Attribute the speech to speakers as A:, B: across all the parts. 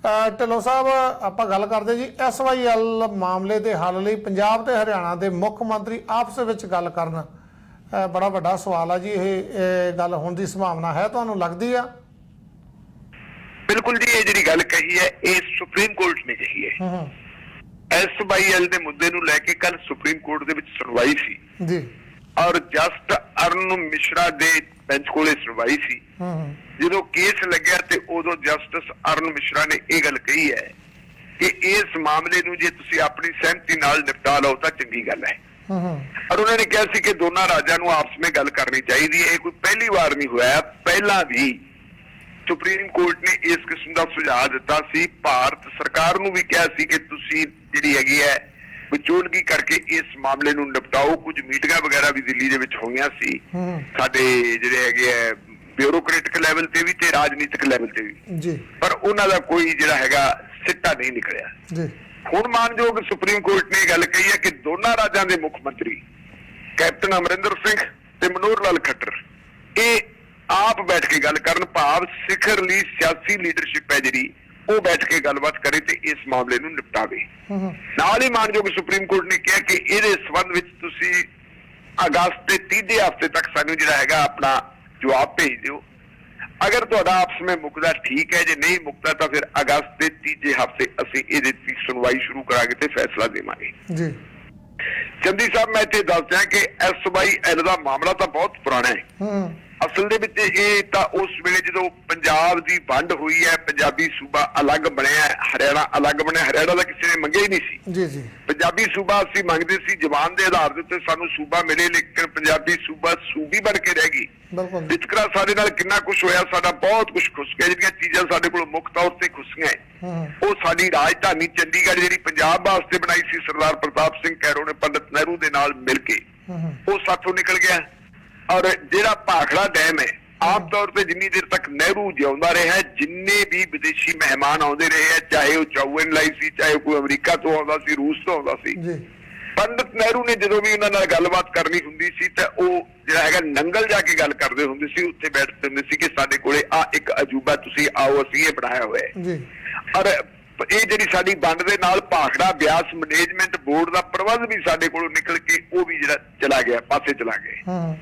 A: ਢਿੱਲੋਂ ਸਾਹਿਬ ਆਪਾਂ ਗੱਲ ਕਰਦੇ ਜੀ SYL ਮਾਮਲੇ ਦੇ ਹੱਲ ਲਈ ਪੰਜਾਬ ਤੇ ਹਰਿਆਣਾ ਦੇ ਮੁੱਖ ਮੰਤਰੀ ਆਪਸ ਵਿੱਚ ਗੱਲ ਕਰਨ बड़ा वड्डा सवाल है जी। ये गल होने की संभावना है तुहानू लगती है?
B: बिल्कुल जी, ये जी गल कही है ये सुप्रीम कोर्ट ने कही है। SYL के मुद्दे नूं लैके कल सुप्रीम कोर्ट दे विच सुनवाई सी
A: जी
B: और जस्ट अरुण मिश्रा दे बेंच कोले सुनवाई सी। जो केस लग्या ते उदों जस्टिस अरुण मिश्रा ने यह गल कही है कि इस मामले नूं जे तुसीं अपनी सहमति नाल निपटा लो तां चंगी गल है। और उन्होंने कहा सी कि दोनों राज्यों को आपस में गल करनी चाहिए। ये कोई पहली बार नहीं हुआ, पहला भी सुप्रीम कोर्ट ने इस किस्म का सुझाव दिता सी। भारत सरकार नूं भी कहा सी कि तुसीं जिहड़ी हैगी है विचोलगी करके इस मामले नूं निपटाओ। कुछ मीटिंगां वगैरह भी दिल्ली दे विच होईयां सी साडे जिहड़े हैगे है ब्यूरोक्रेटिक लैवल ते भी ते राजनीतिक लैवल ते भी जी, पर उन्हां दा कोई जिहड़ा हैगा सिੱਟਾ नहीं निकलिया जी। हुण मानयोग सुप्रीम कोर्ट ने गल कही है कि दोनों राज्यों के मुख मंत्री कैप्टन अमरिंदर सिंह ते मनोहर लाल खट्टर ये आप बैठ के गल करन, भाव सिखरली सियासी लीडरशिप है जी वो बैठ के गलबात करे ते इस मामले नूं निपटावे। नाल ही मानयोग सुप्रीम कोर्ट ने कहा कि इहदे संबंध विच तुसीं अगस्त के तीजे हफ्ते तक सानूं जिहड़ा हैगा अपना जवाब भेज दिओ। अगर तुहाडा आपस में मुकदा ठीक है, जे नहीं मुकदा तो फिर अगस्त के तीजे हफ्ते असीं इहदे दी सुनवाई शुरू करांगे ते फैसला देवांगे जी। चंदी साहब मैं इत्थे दस दियां कि SYL दा मामला तो बहुत पुराना है। असल दे विच इह तां उस वेले जदों पंजाब दी वंड हुई है, पंजाबी सूबा अलग बनिया, हरियाणा अलग बनिया, हरियाणा दा किसी ने मंगिया ही नहीं सी जी जी। पंजाबी सूबा असीं मंगदे सी, जवान दे आधार दे उत्ते सानूं सूबा मिले, लेकिन पंजाबी सूबा सूबी बन के रह गई। विचकरा साडे नाल किन्ना कुछ होया, साडा बहुत कुछ खुस गया। जिहड़ियां चीज़ां साडे कोल मुख तौर ते खुसियां ਉਹ ਸਾਡੀ ਰਾਜਧਾਨੀ ਚੰਡੀਗੜ੍ਹ ਜਿਹੜੀ ਪੰਜਾਬ ਵਾਸਤੇ ਬਣਾਈ ਸੀ ਸਰਦਾਰ ਪ੍ਰਤਾਪ ਸਿੰਘ ਕੈਰੋਂ ਨੇ ਪੰਡਿਤ ਨਹਿਰੂ ਦੇ ਨਾਲ ਮਿਲ ਕੇ, ਉਹ ਸਾਥੋਂ ਨਿਕਲ ਗਿਆ। और ਜਿਹੜਾ ਭਾਖੜਾ ਡੈਮ है आम तौर पर जिन्नी देर तक नहरू जिउंदा रहा है, जिन्ने भी विदेशी मेहमान आउंदे रहे हैं, चाहे वो चाउन लाई सी, चाहे कोई अमरीका तो आउंदा सी, रूस तो आउंदा सी, पंडित नहरू ने जो भी उन्हां नाल गलबात करनी हुंदी सी ते ओ जिहड़ा हैगा नंगल जाके गल करदे हुंदे सी, उत्थे बैठदे हुंदे सी कि साडे कोले आ एक अजूबा तुसीं आओ असीं ये बनाया होया है। और ਇਹ ਜਿਹੜੀ ਸਾਡੀ ਵੰਡ ਦੇ ਨਾਲ ਭਾਖੜਾ ਬਿਆਸ ਮੈਨੇਜਮੈਂਟ ਬੋਰਡ ਦਾ ਪ੍ਰਬੰਧ ਵੀ ਸਾਡੇ ਕੋਲੋਂ ਨਿਕਲ ਕੇ ਉਹ ਵੀ ਜਿਹੜਾ ਚਲਾ ਗਿਆ, ਪਾਸੇ ਚਲਾ ਗਿਆ।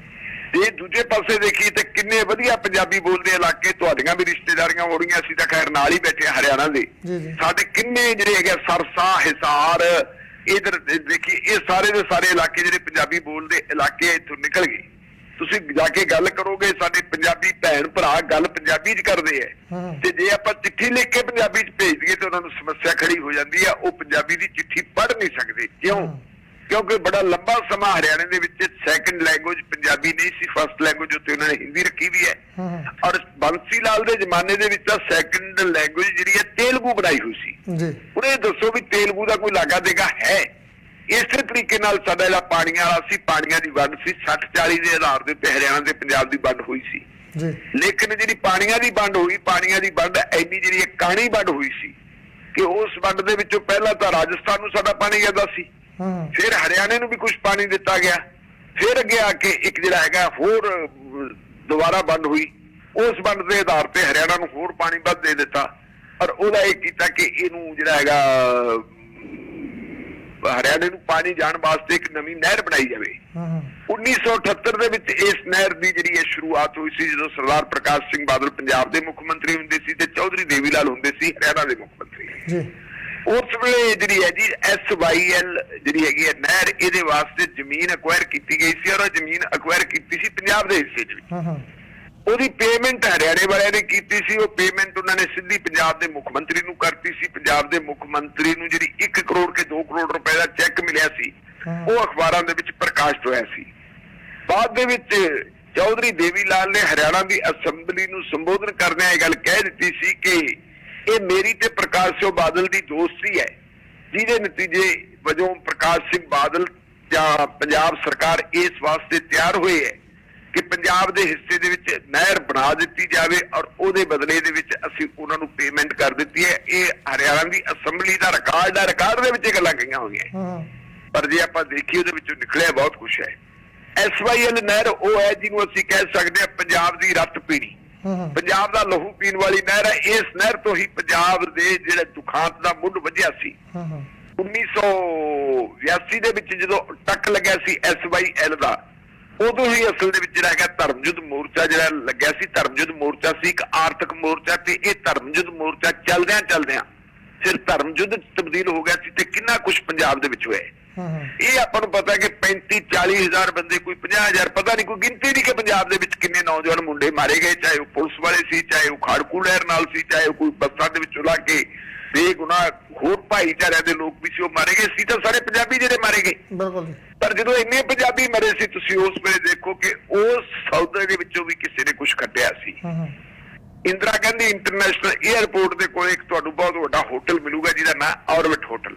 B: ਜੇ ਦੂਜੇ ਪਾਸੇ ਦੇਖੀਏ ਤੇ ਕਿੰਨੇ ਵਧੀਆ ਪੰਜਾਬੀ ਬੋਲਦੇ ਇਲਾਕੇ, ਤੁਹਾਡੀਆਂ ਵੀ ਰਿਸ਼ਤੇਦਾਰੀਆਂ ਹੋ ਰਹੀਆਂ, ਅਸੀਂ ਤਾਂ ਖੈਰ ਨਾਲ ਹੀ ਬੈਠੇ ਹਰਿਆਣਾ ਦੇ, ਸਾਡੇ ਕਿੰਨੇ ਜਿਹੜੇ ਹੈਗੇ ਸਰਸਾ, ਹਿਸਾਰ, ਇਧਰ ਦੇਖੀ ਇਹ ਸਾਰੇ ਦੇ ਸਾਰੇ ਇਲਾਕੇ ਜਿਹੜੇ ਪੰਜਾਬੀ ਬੋਲਦੇ ਇਲਾਕੇ ਇੱਥੋਂ ਨਿਕਲ ਗਏ। ਤੁਸੀਂ ਜਾ ਕੇ ਗੱਲ ਕਰੋਗੇ, ਸਾਡੇ ਪੰਜਾਬੀ ਭੈਣ ਭਰਾ ਗੱਲ ਪੰਜਾਬੀ ਚ ਕਰਦੇ ਹੈ, ਤੇ ਜੇ ਆਪਾਂ ਚਿੱਠੀ ਲਿਖ ਕੇ ਪੰਜਾਬੀ ਚ ਭੇਜ ਦਈਏ ਤੇ ਉਹਨਾਂ ਨੂੰ ਸਮੱਸਿਆ ਖੜੀ ਹੋ ਜਾਂਦੀ ਆ, ਉਹ ਪੰਜਾਬੀ ਦੀ ਚਿੱਠੀ ਪੜ੍ਹ ਨਹੀਂ ਸਕਦੇ। ਕਿਉਂ? क्योंकि बड़ा लंबा समा हरियाणे दे विच सैकंड लैंगुएज पंजाबी नहीं सी, फर्स्ट लैंगुएज उत्ते उन्होंने हिंदी रखी भी है। और बंसी लाल दे जमाने दे विच सैकंड लैंगुएज जिहड़ी है तेलुगु बनाई हुई सी। हुण इह दसो भी तेलुगु दा कोई लागा देगा है? इस तरीके नाल साडा जिहड़ा पाणियां वाला सी, पाणियां दी वंड सी 60-40 दे आधार दे उत्ते हरियाणा ते पंजाब दी वंड हुई सी। लेकिन जिहड़ी पाणियां दी वंड हुई, पाणियां दी वंड ऐनी जिहड़ी कहानी वंड हुई सी कि उस वंड दे विचों पहला तां राजस्थान नूं साडा पाणी ਜਾਂਦਾ ਸੀ, फिर हरियाणे नूं भी कुछ पानी दिता गया, फिर अगे आके एक जिहड़ा हैगा होर दोबारा बंद हुई, उस बंद के आधार पर हरियाणा नूं होर पानी वध दे दिता। और उहदा इह कीता कि इहनूं जिहड़ा हैगा हरियाणे नूं पानी जाण वास्ते एक नवीं नहर बनाई जावे। 1978 ਦੇ ਵਿੱਚ इस नहर की जिहड़ी है शुरुआत हुई सी, ਜਦੋਂ सरदार प्रकाश सिंह बादल पंजाब के मुख मंत्री हुंदे सी ते चौधरी देवी लाल हुंदे सी हरियाणा के मुख मंत्री। उस वेले जिहड़ी है जी SYL जिहड़ी हैगी है नहर, इहदे वास्ते जमीन अक्वायर की गई सी और जमीन अक्वायर की सी पंजाब के हिस्से च। ਉਹਦੀ पेमेंट हरियाणे वाले ने की सी, वो पेमेंट उन्होंने सीधी पंजाब के मुख मंत्री नूं करती सी। पंजाब के मुख मंत्री नूं जिहड़ी 1 करोड़ के 2 करोड़ रुपए का चैक मिलिया सी, वो अखबारां दे विच प्रकाशित होया सी। बाद दे विच चौधरी देवी लाल ने हरियाणा की असैंबली नूं संबोधन करदे इह गल कह दित्ती सी कि ਇਹ ਮੇਰੀ ਤੇ ਪ੍ਰਕਾਸ਼ ਸਿੰਘ ਬਾਦਲ ਦੀ ਦੋਸਤੀ ਹੈ, ਜਿਹਦੇ ਨਤੀਜੇ ਵਜੋਂ ਪ੍ਰਕਾਸ਼ ਸਿੰਘ ਬਾਦਲ ਜਾਂ ਪੰਜਾਬ ਸਰਕਾਰ ਇਸ ਵਾਸਤੇ ਤਿਆਰ ਹੋਏ ਹੈ ਕਿ ਪੰਜਾਬ ਦੇ ਹਿੱਸੇ ਦੇ ਵਿੱਚ ਨਹਿਰ ਬਣਾ ਦਿੱਤੀ ਜਾਵੇ ਔਰ ਉਹਦੇ ਬਦਲੇ ਦੇ ਵਿੱਚ ਅਸੀਂ ਉਹਨਾਂ ਨੂੰ ਪੇਮੈਂਟ ਕਰ ਦਿੱਤੀ ਹੈ। ਇਹ ਹਰਿਆਣਾ ਦੀ ਅਸੈਂਬਲੀ ਦਾ ਰਿਕਾਰਡ ਦੇ ਵਿੱਚ ਇਹ ਗੱਲਾਂ ਕਹੀਆਂ ਹੋਈਆਂ, ਪਰ ਜੇ ਆਪਾਂ ਦੇਖੀਏ ਉਹਦੇ ਵਿੱਚੋਂ ਨਿਕਲਿਆ ਬਹੁਤ ਕੁਛ ਹੈ। SYL ਨਹਿਰ ਉਹ ਹੈ ਜਿਹਨੂੰ ਅਸੀਂ ਕਹਿ ਸਕਦੇ ਹਾਂ ਪੰਜਾਬ ਦੀ ਰੱਤ ਪੀੜੀ। ਪੰਜਾਬ ਦਾ ਲਹੂ ਪੀਣ ਵਾਲੀ ਨਹਿਰ ਹੈ। ਇਸ ਨਹਿਰ ਤੋਂ ਹੀ ਪੰਜਾਬ ਦੇ ਜਿਹੜੇ ਦੁਖਾਂਤ ਦਾ ਮੁੱਢ ਵੱਜਿਆ ਸੀ। 1982 ਦੇ ਵਿੱਚ ਜਦੋਂ ਟੱਕ ਲੱਗਿਆ ਸੀ SYL ਦਾ, ਉਦੋਂ ਹੀ ਅਸਲ ਦੇ ਵਿੱਚ ਜਿਹੜਾ ਹੈਗਾ ਧਰਮਯੁੱਧ ਮੋਰਚਾ ਜਿਹੜਾ ਲੱਗਿਆ ਸੀ। ਧਰਮਯੁੱਧ ਮੋਰਚਾ ਸੀ ਇੱਕ ਆਰਥਿਕ ਮੋਰਚਾ, ਤੇ ਇਹ ਧਰਮਯੁੱਧ ਮੋਰਚਾ ਚੱਲਦਿਆਂ ਫਿਰ ਧਰਮਯੁੱਧ ਤਬਦੀਲ ਹੋ ਗਿਆ ਸੀ। ਤੇ ਕਿੰਨਾ ਕੁਛ ਪੰਜਾਬ ਦੇ ਵਿੱਚ ਹੋਇਆ ਇਹ ਆਪਾਂ ਨੂੰ ਪਤਾ ਕਿ 35-40 ਹਜ਼ਾਰ ਬੰਦੇ, ਕੋਈ 50,000, ਪਤਾ ਨਹੀਂ, ਕੋਈ ਗਿਣਤੀ ਨਹੀਂ ਕਿ ਪੰਜਾਬ ਦੇ ਵਿੱਚ ਕਿੰਨੇ ਨੌਜਵਾਨ ਮੁੰਡੇ ਮਾਰੇ ਗਏ, ਚਾਹੇ ਉਹ ਪੁਲਿਸ ਵਾਲੇ ਸੀ, ਚਾਹੇ ਉਹ ਖਾੜਕੂ ਲਹਿਰ ਨਾਲ ਸੀ, ਚਾਹੇ ਉਹ ਕੋਈ ਬੱਸਾਂ ਦੇ ਵਿੱਚੋਂ ਲਾ ਕੇ ਬੇਗੁਨਾਹ ਹੋਰ ਭਾਈਚਾਰਿਆਂ ਦੇ ਲੋਕ ਵੀ ਸੀ, ਉਹ ਮਾਰੇ ਗਏ ਸੀ। ਤਾਂ ਸਾਰੇ ਪੰਜਾਬੀ ਜਿਹੜੇ ਮਾਰੇ ਗਏ।
A: ਬਿਲਕੁਲ ਜੀ।
B: ਪਰ ਜਦੋਂ ਇੰਨੇ ਪੰਜਾਬੀ ਮਰੇ ਸੀ, ਤੁਸੀਂ ਉਸ ਵੇਲੇ ਦੇਖੋ ਕਿ ਉਸ ਸੌਦੇ ਦੇ ਵਿੱਚੋਂ ਵੀ ਕਿਸੇ ਨੇ ਕੁਝ ਕੱਢਿਆ ਸੀ। ਇੰਦਰਾ ਗਾਂਧੀ ਇੰਟਰਨੈਸ਼ਨਲ 에ਅਰਪੋਰਟ ਦੇ ਕੋਲ ਇੱਕ ਤੁਹਾਨੂੰ ਬਹੁਤ ਵੱਡਾ ਹੋਟਲ ਮਿਲੂਗਾ ਜਿਹਦਾ ਨਾਮ ਔਰਬਿਟ ਹੋਟਲ।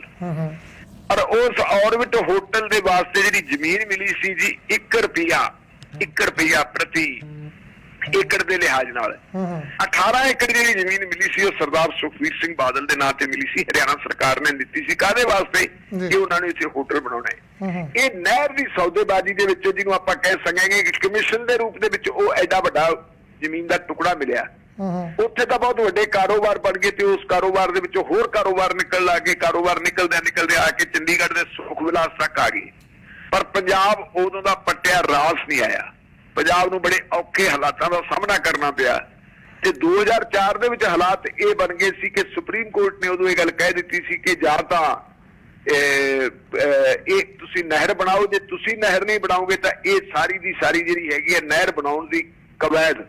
B: ਔਰ ਉਸ ਔਰਬਿਟ ਹੋਟਲ ਦੇ ਵਾਸਤੇ ਜਿਹੜੀ ਜ਼ਮੀਨ ਮਿਲੀ ਸੀ ਜੀ 1 ਰੁਪਿਆ ਪ੍ਰਤੀ ਏਕੜ ਦੇ ਲਿਹਾਜ਼ ਨਾਲ 18 ਏਕੜ ਜਿਹੜੀ ਜ਼ਮੀਨ ਮਿਲੀ ਸੀ ਉਹ ਸਰਦਾਰ ਸੁਖਬੀਰ ਸਿੰਘ ਬਾਦਲ ਦੇ ਨਾਂ ਤੇ ਮਿਲੀ ਸੀ। ਹਰਿਆਣਾ ਸਰਕਾਰ ਨੇ ਦਿੱਤੀ ਸੀ। ਕਾਹਦੇ ਵਾਸਤੇ? ਕਿ ਉਹਨਾਂ ਨੇ ਇੱਥੇ ਹੋਟਲ ਬਣਾਉਣਾ ਹੈ। ਇਹ ਨਹਿਰ ਦੀ ਸੌਦੇਬਾਜ਼ੀ ਦੇ ਵਿੱਚ ਜਿਹਨੂੰ ਆਪਾਂ ਕਹਿ ਸਕਾਂਗੇ ਕਿ ਕਮਿਸ਼ਨ ਦੇ ਰੂਪ ਦੇ ਵਿੱਚ ਉਹ ਐਡਾ ਵੱਡਾ ਜ਼ਮੀਨ ਦਾ ਟੁਕੜਾ ਮਿਲਿਆ। ਉੱਥੇ ਤਾਂ ਬਹੁਤ ਵੱਡੇ ਕਾਰੋਬਾਰ ਬਣ ਗਏ ਤੇ ਉਸ ਕਾਰੋਬਾਰ ਦੇ ਵਿੱਚੋਂ ਹੋਰ ਕਾਰੋਬਾਰ ਨਿਕਲ ਲੱਗੇ। ਕਾਰੋਬਾਰ ਨਿਕਲਦੇ ਆ ਕੇ ਚੰਡੀਗੜ੍ਹ ਦੇ ਸੁਖ ਵਿਲਾਸ ਤੱਕ ਆ ਗਏ। ਪਰ ਪੰਜਾਬ ਉਦੋਂ ਦਾ ਪੱਟਿਆ ਰਾਸ ਨਹੀਂ ਆਇਆ। ਪੰਜਾਬ ਨੂੰ ਬੜੇ ਔਖੇ ਹਾਲਾਤਾਂ ਦਾ ਸਾਹਮਣਾ ਕਰਨਾ ਪਿਆ। ਤੇ 2004 ਦੇ ਵਿੱਚ ਹਾਲਾਤ ਇਹ ਬਣ ਗਏ ਸੀ ਕਿ ਸੁਪਰੀਮ ਕੋਰਟ ਨੇ ਉਦੋਂ ਇਹ ਗੱਲ ਕਹਿ ਦਿੱਤੀ ਸੀ ਕਿ ਜਾਂ ਤਾਂ ਇਹ ਤੁਸੀਂ ਨਹਿਰ ਬਣਾਓ, ਜੇ ਤੁਸੀਂ ਨਹਿਰ ਨਹੀਂ ਬਣਾਓਗੇ ਤਾਂ ਇਹ ਸਾਰੀ ਦੀ ਸਾਰੀ ਜਿਹੜੀ ਹੈਗੀ ਹੈ ਨਹਿਰ ਬਣਾਉਣ ਦੀ ਕਵਾਇਦ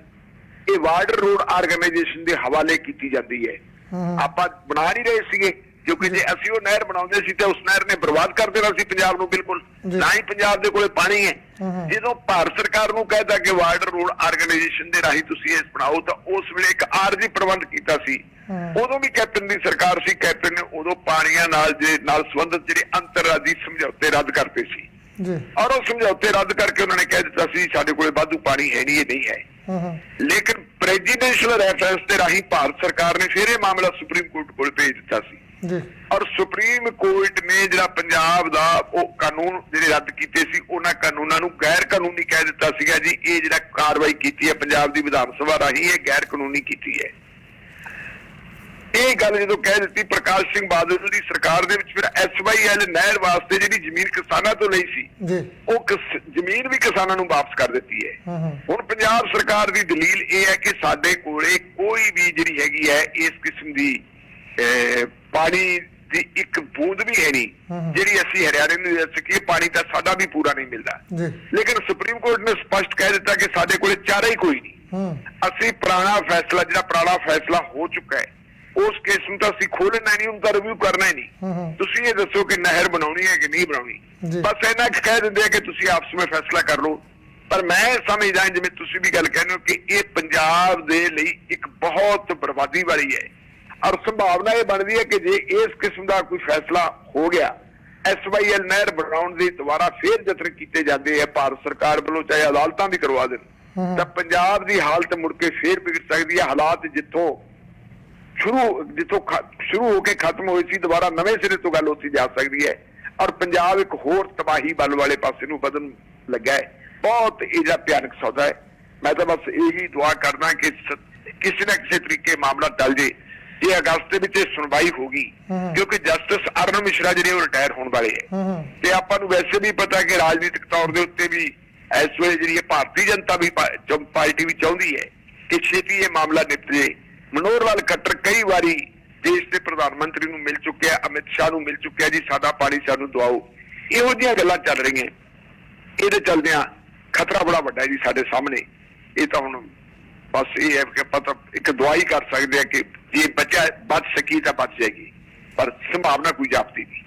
B: ਇਹ ਵਾਟਰ ਰੋਡ ਆਰਗੇਨਾਈਜੇਸ਼ਨ ਦੇ ਹਵਾਲੇ ਕੀਤੀ ਜਾਂਦੀ ਹੈ। ਆਪਾਂ ਬਣਾ ਨਹੀਂ ਰਹੇ ਸੀਗੇ, ਕਿਉਂਕਿ ਜੇ ਅਸੀਂ ਉਹ ਨਹਿਰ ਬਣਾਉਂਦੇ ਸੀ ਤਾਂ ਉਸ ਨਹਿਰ ਨੇ ਬਰਬਾਦ ਕਰ ਦੇਣਾ ਸੀ ਪੰਜਾਬ ਨੂੰ ਬਿਲਕੁਲ। ਨਾ ਹੀ ਪੰਜਾਬ ਦੇ ਕੋਲੇ ਪਾਣੀ ਹੈ। ਜਦੋਂ ਭਾਰਤ ਸਰਕਾਰ ਨੂੰ ਕਹਿਤਾ ਕਿ ਵਾਟਰ ਰੋਡ ਆਰਗੇਨਾਈਜੇਸ਼ਨ ਦੇ ਰਾਹੀਂ ਤੁਸੀਂ ਇਸ ਬਣਾਓ, ਤਾਂ ਉਸ ਵੇਲੇ ਇੱਕ ਆਰਜੀ ਪ੍ਰਬੰਧ ਕੀਤਾ ਸੀ। ਉਦੋਂ ਵੀ ਕੈਪਟਨ ਦੀ ਸਰਕਾਰ ਸੀ। ਕੈਪਟਨ ਨੇ ਉਦੋਂ ਪਾਣੀਆਂ ਨਾਲ ਸੰਬੰਧਿਤ ਜਿਹੜੇ ਅੰਤਰਰਾਜੀ ਸਮਝੌਤੇ ਰੱਦ ਕਰਤੇ ਸੀ। ਔਰ ਉਹ ਸਮਝੌਤੇ ਰੱਦ ਕਰਕੇ ਉਹਨਾਂ ਨੇ ਕਹਿ ਦਿੱਤਾ ਸੀ ਸਾਡੇ ਕੋਲੇ ਵਾਧੂ ਪਾਣੀ ਹੈ ਨਹੀਂ, ਇਹ ਨਹੀਂ ਹੈ। ਲੇਕਿਨ ਪ੍ਰੈਜ਼ੀਡੈਂਸ਼ੀਅਲ ਰੈਫਰੈਂਸ ਦੇ ਰਾਹੀਂ ਭਾਰਤ ਸਰਕਾਰ ਨੇ ਫਿਰ ਇਹ ਮਾਮਲਾ ਸੁਪਰੀਮ ਕੋਰਟ ਕੋਲ ਭੇਜ ਦਿੱਤਾ ਸੀ। ਔਰ ਸੁਪਰੀਮ ਕੋਰਟ ਨੇ ਜਿਹੜਾ ਪੰਜਾਬ ਦਾ ਉਹ ਕਾਨੂੰਨ ਜਿਹੜੇ ਰੱਦ ਕੀਤੇ ਸੀ, ਉਹਨਾਂ ਕਾਨੂੰਨਾਂ ਨੂੰ ਗੈਰ ਕਾਨੂੰਨੀ ਕਹਿ ਦਿੱਤਾ ਸੀਗਾ ਜੀ। ਇਹ ਜਿਹੜਾ ਕਾਰਵਾਈ ਕੀਤੀ ਹੈ ਪੰਜਾਬ ਦੀ ਵਿਧਾਨ ਸਭਾ ਰਾਹੀਂ, ਇਹ ਗੈਰ ਕਾਨੂੰਨੀ ਕੀਤੀ ਹੈ। ਇਹ ਗੱਲ ਜਦੋਂ ਕਹਿ ਦਿੱਤੀ ਪ੍ਰਕਾਸ਼ ਸਿੰਘ ਬਾਦਲ ਦੀ ਸਰਕਾਰ ਦੇ ਵਿੱਚ, ਫਿਰ SYL ਨਹਿਰ ਵਾਸਤੇ ਜਿਹੜੀ ਜ਼ਮੀਨ ਕਿਸਾਨਾਂ ਤੋਂ ਲਈ ਸੀ ਉਹ ਜ਼ਮੀਨ ਵੀ ਕਿਸਾਨਾਂ ਨੂੰ ਵਾਪਸ ਕਰ ਦਿੱਤੀ ਹੈ। ਹੁਣ ਪੰਜਾਬ ਸਰਕਾਰ ਦੀ ਦਲੀਲ ਇਹ ਹੈ ਕਿ ਸਾਡੇ ਕੋਲੇ ਕੋਈ ਵੀ ਜਿਹੜੀ ਹੈਗੀ ਹੈ ਇਸ ਕਿਸਮ ਦੀ ਪਾਣੀ ਦੀ ਇੱਕ ਬੂੰਦ ਵੀ ਹੈ ਨਹੀਂ ਜਿਹੜੀ ਅਸੀਂ ਹਰਿਆਣੇ ਨੂੰ ਦੇ ਸਕੀਏ। ਪਾਣੀ ਤਾਂ ਸਾਡਾ ਵੀ ਪੂਰਾ ਨਹੀਂ ਮਿਲਦਾ। ਲੇਕਿਨ ਸੁਪਰੀਮ ਕੋਰਟ ਨੇ ਸਪਸ਼ਟ ਕਹਿ ਦਿੱਤਾ ਕਿ ਸਾਡੇ ਕੋਲੇ ਚਾਰਾ ਹੀ ਕੋਈ ਨਹੀਂ। ਅਸੀਂ ਪੁਰਾਣਾ ਫੈਸਲਾ ਹੋ ਚੁੱਕਾ ਹੈ, ਉਸ ਕੇਸ ਨੂੰ ਤਾਂ ਅਸੀਂ ਖੋਲਣਾ ਨਹੀਂ, ਉਹਦਾ ਰਿਵਿਊ ਕਰਨਾ ਹੀ ਨਹੀਂ। ਤੁਸੀਂ ਇਹ ਦੱਸੋ ਕਿ ਨਹਿਰ ਬਣਾਉਣੀ ਹੈ ਕਿ ਨਹੀਂ ਬਣਾਉਣੀ। ਬਸ ਇਹਨਾਂ ਕਹਿ ਦਿੰਦੇ ਆ ਕਿ ਤੁਸੀਂ ਆਪਸ ਵਿੱਚ ਫੈਸਲਾ ਕਰ ਲਓ। ਪਰ ਮੈਂ ਸਮਝਦਾ ਜਿਵੇਂ ਤੁਸੀਂ ਵੀ ਗੱਲ ਕਹਿੰਦੇ ਹੋ ਕਿ ਇਹ ਪੰਜਾਬ ਦੇ ਲਈ ਇੱਕ ਬਹੁਤ ਬਰਬਾਦੀ ਵਾਲੀ ਹੈ। ਔਰ ਸੰਭਾਵਨਾ ਇਹ ਬਣਦੀ ਹੈ ਕਿ ਜੇ ਇਸ ਕਿਸਮ ਦਾ ਕੋਈ ਫੈਸਲਾ ਹੋ ਗਿਆ, SYL ਨਹਿਰ ਬਣਾਉਣ ਦੀ ਦੁਬਾਰਾ ਫੇਰ ਯਤਨ ਕੀਤੇ ਜਾਂਦੇ ਆ ਭਾਰਤ ਸਰਕਾਰ ਵੱਲੋਂ, ਚਾਹੇ ਅਦਾਲਤਾਂ ਵੀ ਕਰਵਾ ਦੇਣ, ਤਾਂ ਪੰਜਾਬ ਦੀ ਹਾਲਤ ਮੁੜ ਕੇ ਫੇਰ ਵਿਗੜ ਸਕਦੀ ਹੈ। ਹਾਲਾਤ ਜਿੱਥੋਂ ਸ਼ੁਰੂ ਹੋ ਕੇ ਖਤਮ ਹੋਈ ਸੀ, ਦੁਬਾਰਾ ਨਵੇਂ ਸਿਰੇ ਤੋਂ ਗੱਲ ਉੱਥੇ ਜਾ ਸਕਦੀ ਹੈ। ਔਰ ਪੰਜਾਬ ਇੱਕ ਹੋਰ ਤਬਾਹੀ ਵੱਲ ਵਾਲੇ ਪਾਸੇ ਨੂੰ ਵਧਣ ਲੱਗਾ ਹੈ। ਬਹੁਤ ਇਹ ਜਿਹਾ ਭਿਆਨਕ ਸੌਦਾ ਹੈ। ਮੈਂ ਤਾਂ ਬਸ ਇਹੀ ਦੁਆ ਕਰਦਾ ਕਿ ਕਿਸੇ ਨਾ ਕਿਸੇ ਤਰੀਕੇ ਮਾਮਲਾ ਟਲ ਜੇ। ਇਹ ਅਗਸਤ ਦੇ ਵਿੱਚ ਸੁਣਵਾਈ ਹੋਗੀ, ਕਿਉਂਕਿ ਜਸਟਿਸ ਅਰੁਣ ਮਿਸ਼ਰਾ ਜਿਹੜੇ ਉਹ ਰਿਟਾਇਰ ਹੋਣ ਵਾਲੇ ਹੈ। ਤੇ ਆਪਾਂ ਨੂੰ ਵੈਸੇ ਵੀ ਪਤਾ ਕਿ ਰਾਜਨੀਤਿਕ ਤੌਰ ਦੇ ਉੱਤੇ ਵੀ ਇਸ ਵੇਲੇ ਜਿਹੜੀ ਭਾਰਤੀ ਜਨਤਾ ਵੀ ਪਾਰਟੀ ਵੀ ਚਾਹੁੰਦੀ ਹੈ ਕਿ ਛੇਤੀ ਇਹ ਮਾਮਲਾ ਨਿਪਟ ਜੇ। ਮਨੋਹਰ ਲਾਲ ਖੱਟਰ ਕਈ ਵਾਰੀ ਦੇਸ਼ ਦੇ ਪ੍ਰਧਾਨ ਮੰਤਰੀ ਨੂੰ ਮਿਲ ਚੁੱਕਿਆ, ਅਮਿਤ ਸ਼ਾਹ ਨੂੰ ਮਿਲ ਚੁੱਕਿਆ ਜੀ ਸਾਡਾ ਪਾਣੀ ਸਾਨੂੰ ਦਵਾਓ। ਇਹੋ ਜਿਹੀਆਂ ਗੱਲਾਂ ਚੱਲ ਰਹੀਆਂ। ਇਹਦੇ ਚੱਲਦਿਆਂ ਖਤਰਾ ਬੜਾ ਵੱਡਾ ਜੀ ਸਾਡੇ ਸਾਹਮਣੇ। ਇਹ ਤਾਂ ਹੁਣ ਬਸ ਇਹ ਹੈ ਕਿ ਆਪਾਂ ਇੱਕ ਦੁਆ ਹੀ ਕਰ ਸਕਦੇ ਆ ਕਿ ਜੇ ਬਚ ਸਕੀ ਤਾਂ ਬਚ ਜਾਏਗੀ, ਪਰ ਸੰਭਾਵਨਾ ਕੋਈ ਜਾਪਦੀ ਨਹੀਂ।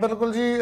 A: ਬਿਲਕੁਲ ਜੀ।